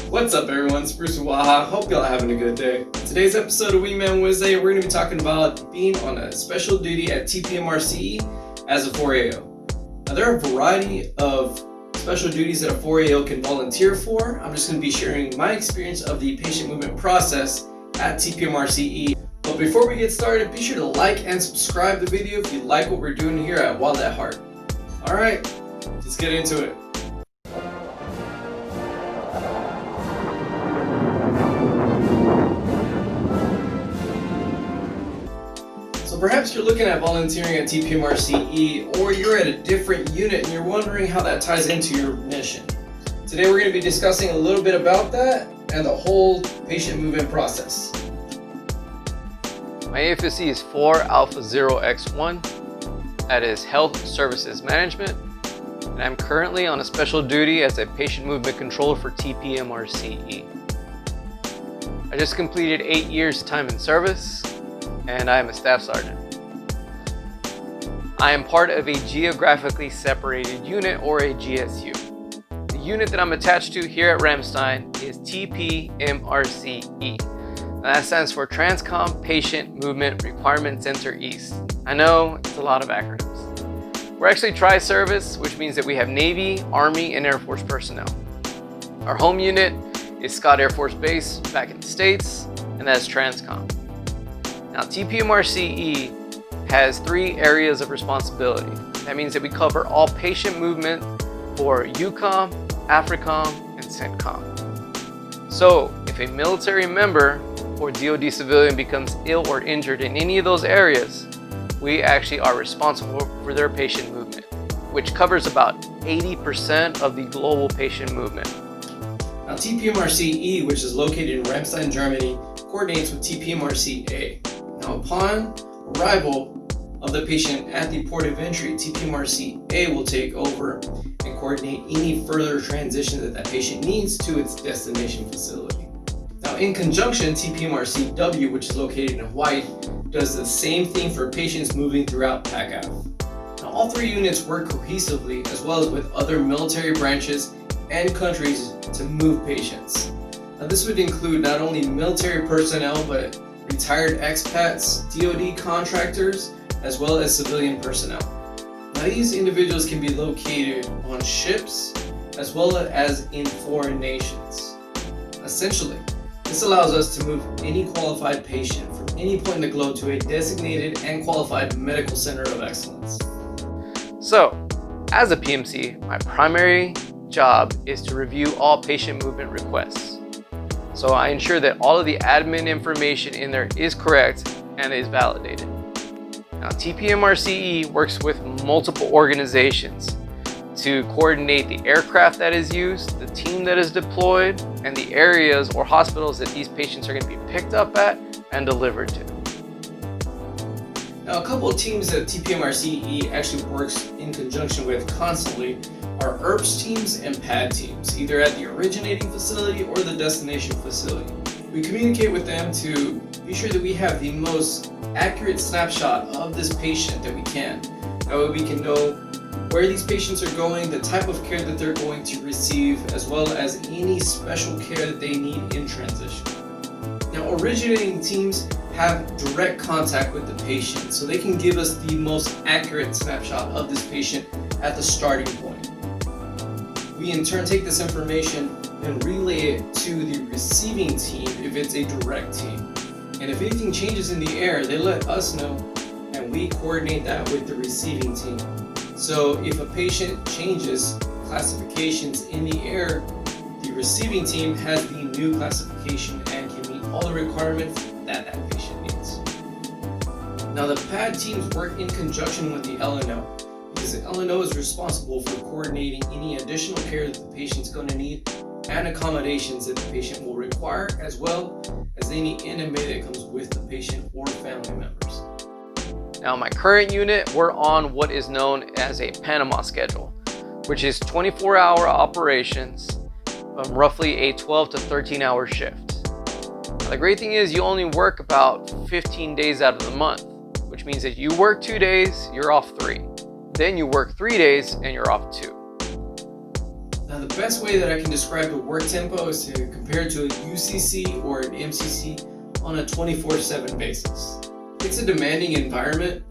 What's up everyone, it's Bruce Waha. Hope y'all are having a good day. Today's episode of Wingman Wednesday, we're going to be talking about being on a special duty at TPMRC-E as a 4AO. Now there are a variety of special duties that a 4AO can volunteer for. I'm just going to be sharing my experience of the patient movement process at TPMRC-E. But before we get started, be sure to like and subscribe the video if you like what we're doing here at Wild at Heart. Alright, let's get into it. So perhaps you're looking at volunteering at TPMRC-E, or you're at a different unit and you're wondering how that ties into your mission. Today we're going to be discussing a little bit about that and the whole patient movement process. My AFSC is 4 Alpha 0 X1. That is Health Services Management. And I'm currently on a special duty as a patient movement controller for TPMRC-E. I just completed 8 years time in service, and I am a staff sergeant. I am part of a geographically separated unit, or a GSU. The unit that I'm attached to here at Ramstein is TPMRC-E. That stands for Transcom Patient Movement Requirement Center East. I know it's a lot of acronyms. We're actually tri-service, which means that we have Navy, Army, and Air Force personnel. Our home unit is Scott Air Force Base back in the States, and that's Transcom. Now TPMRC-E has 3 areas of responsibility. That means that we cover all patient movement for EUCOM, AFRICOM, and CENTCOM. So if a military member or DoD civilian becomes ill or injured in any of those areas, we actually are responsible for their patient movement, which covers about 80% of the global patient movement. Now TPMRC-E, which is located in Ramstein, Germany, coordinates with TPMRC-A. Now upon arrival of the patient at the port of entry, TPMRC-A will take over and coordinate any further transition that patient needs to its destination facility. Now in conjunction, TPMRC-W, which is located in Hawaii, does the same thing for patients moving throughout PACAF. Now all 3 units work cohesively, as well as with other military branches and countries, to move patients. Now this would include not only military personnel, but retired expats, DoD contractors, as well as civilian personnel. Now these individuals can be located on ships, as well as in foreign nations. Essentially, this allows us to move any qualified patient from any point in the globe to a designated and qualified medical center of excellence. So, as a PMC, my primary job is to review all patient movement requests. So I ensure that all of the admin information in there is correct and is validated. Now TPMRC-E works with multiple organizations to coordinate the aircraft that is used, the team that is deployed, and the areas or hospitals that these patients are going to be picked up at and delivered to. Now a couple of teams that TPMRC-E actually works in conjunction with constantly are ERPS teams and PAD teams, either at the originating facility or the destination facility. We communicate with them to be sure that we have the most accurate snapshot of this patient that we can. That way we can know where these patients are going, the type of care that they're going to receive, as well as any special care that they need in transition. Now originating teams have direct contact with the patient, so they can give us the most accurate snapshot of this patient at the starting point. We in turn take this information and relay it to the receiving team if it's a direct team. And if anything changes in the air, they let us know and we coordinate that with the receiving team. So if a patient changes classifications in the air, the receiving team has the new classification and can meet all the requirements that patient needs. Now the PAD teams work in conjunction with the LNO, because the LNO is responsible for coordinating any additional care that the patient's going to need and accommodations that the patient will require, as well as any NMA that comes with the patient or family members. Now my current unit, we're on what is known as a Panama schedule, which is 24-hour operations, roughly a 12 to 13-hour shift. Now, the great thing is you only work about 15 days out of the month, which means that you work 2 days, you're off 3. Then you work 3 days and you're off 2. Now Now, the best way that I can describe the work tempo is to compare it to a UCC or an MCC on a 24/7 basis. It's a demanding environment,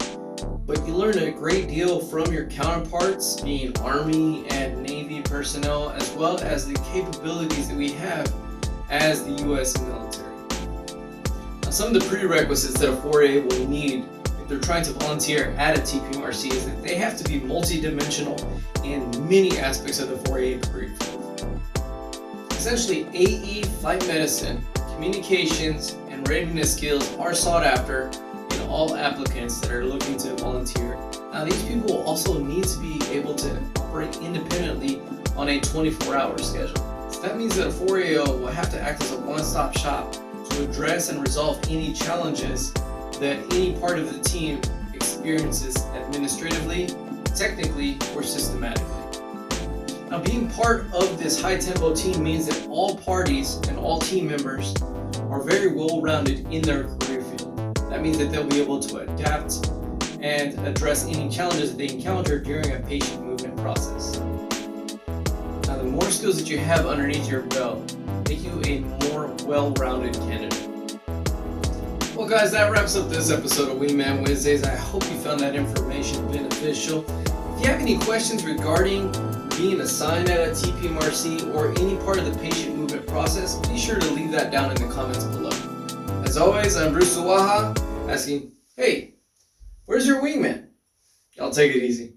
but you learn a great deal from your counterparts, being Army and Navy personnel, as well as the capabilities that we have as the U.S. military. Now, some of the prerequisites that a 4A will need if they're trying to volunteer at a TPMRC is that they have to be multidimensional in many aspects of the 4A career field. Essentially, AE, flight medicine, communications, and readiness skills are sought after in all applicants that are looking to volunteer. Now, these people will also need to be able to operate independently on a 24-hour schedule. So that means that a 4AO will have to act as a one-stop shop to address and resolve any challenges that any part of the team experiences administratively, technically, or systematically. Now, being part of this high-tempo team means that all parties and all team members are very well-rounded in their career field. That means that they'll be able to adapt and address any challenges that they encounter during a patient movement process. Now, the more skills that you have underneath your belt make you a more well-rounded candidate. Well, guys, that wraps up this episode of Wingman Wednesdays. I hope you found that information beneficial. If you have any questions regarding being assigned at a TPMRC or any part of the patient movement process, be sure to leave that down in the comments below. As always, I'm Bruce Suwaha, asking, hey, where's your wingman? Y'all take it easy.